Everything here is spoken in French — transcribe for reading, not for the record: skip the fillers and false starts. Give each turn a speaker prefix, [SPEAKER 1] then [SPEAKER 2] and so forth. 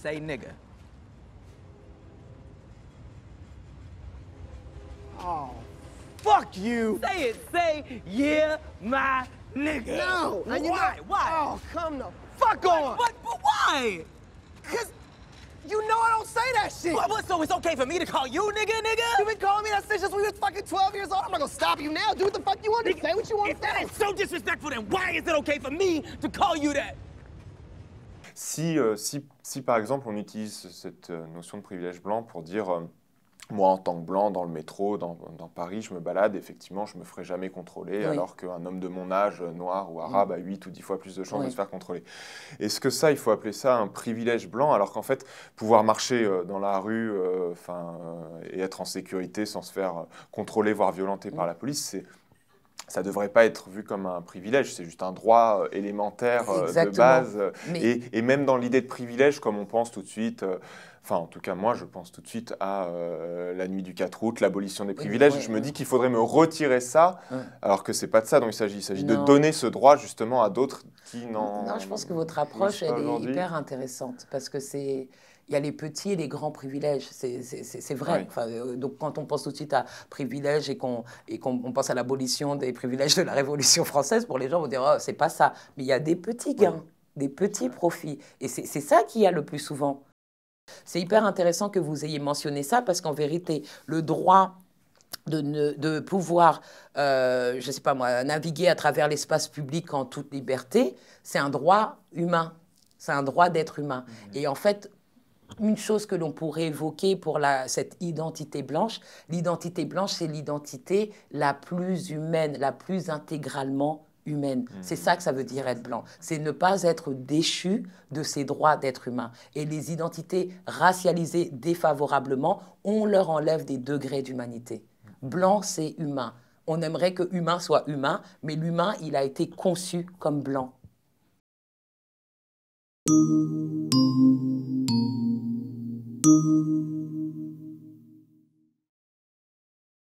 [SPEAKER 1] Say nigga.
[SPEAKER 2] Oh, fuck you!
[SPEAKER 1] Say it. Say, yeah, my nigga.
[SPEAKER 2] No! And you
[SPEAKER 1] Why?
[SPEAKER 2] know,
[SPEAKER 1] Why?
[SPEAKER 2] Oh, come the fuck on!
[SPEAKER 1] But why?
[SPEAKER 2] Cause you know I don't say that shit!
[SPEAKER 1] What, so it's okay for me to call you nigga?
[SPEAKER 2] You been calling me that since we was fucking 12 years old? I'm not gonna stop you now. Do what the fuck you want to say, what you want
[SPEAKER 1] If
[SPEAKER 2] to
[SPEAKER 1] that
[SPEAKER 2] say.
[SPEAKER 1] is so disrespectful, then why is it okay for me to call you that?
[SPEAKER 3] Si par exemple on utilise cette notion de privilège blanc pour dire moi en tant que blanc dans le métro, dans Paris, je me balade, effectivement je me ferai jamais contrôler,
[SPEAKER 4] Oui.
[SPEAKER 3] alors qu'un homme de mon âge, noir ou arabe, a 8 ou 10 fois plus de chances
[SPEAKER 4] Oui.
[SPEAKER 3] de se faire contrôler. Est-ce que ça, il faut appeler ça un privilège blanc, alors qu'en fait, pouvoir marcher dans la rue et être en sécurité sans se faire contrôler, voire violenter par la police, ça ne devrait pas être vu comme un privilège, c'est juste un droit élémentaire de
[SPEAKER 4] Exactement.
[SPEAKER 3] base.
[SPEAKER 4] Mais-
[SPEAKER 3] Et même dans l'idée de privilège, comme on pense tout de suite, enfin en tout cas moi je pense tout de suite à la nuit du 4 août, l'abolition des privilèges,
[SPEAKER 4] oui,
[SPEAKER 3] je me dis qu'il faudrait me retirer ça,
[SPEAKER 4] Ouais.
[SPEAKER 3] alors que c'est pas de ça dont il s'agit de
[SPEAKER 4] Non.
[SPEAKER 3] donner ce droit justement à d'autres qui n'en...
[SPEAKER 4] Non, je pense que votre approche,
[SPEAKER 3] jouissent pas
[SPEAKER 4] elle est
[SPEAKER 3] aujourd'hui.
[SPEAKER 4] hyper intéressante parce que il y a les petits et les grands privilèges, c'est vrai.
[SPEAKER 3] Oui.
[SPEAKER 4] Enfin, donc quand on pense tout de suite à privilèges et qu'on pense à l'abolition des privilèges de la Révolution française, pour les gens, on vont dire oh, c'est pas ça. Mais il y a des petits gains, des petits profits, et c'est ça qu'il y a le plus souvent. C'est hyper intéressant que vous ayez mentionné ça parce qu'en vérité, le droit de pouvoir, je ne sais pas moi, naviguer à travers l'espace public en toute liberté, c'est un droit humain, c'est un droit d'être humain. Et en fait, une chose que l'on pourrait évoquer pour cette identité blanche, c'est l'identité la plus humaine, la plus intégralement humaine. C'est ça que ça veut dire être blanc. C'est ne pas être déchu de ses droits d'être humain. Et les identités racialisées défavorablement, on leur enlève des degrés d'humanité. Blanc, c'est humain. On aimerait que humain soit humain, mais l'humain, il a été conçu comme blanc.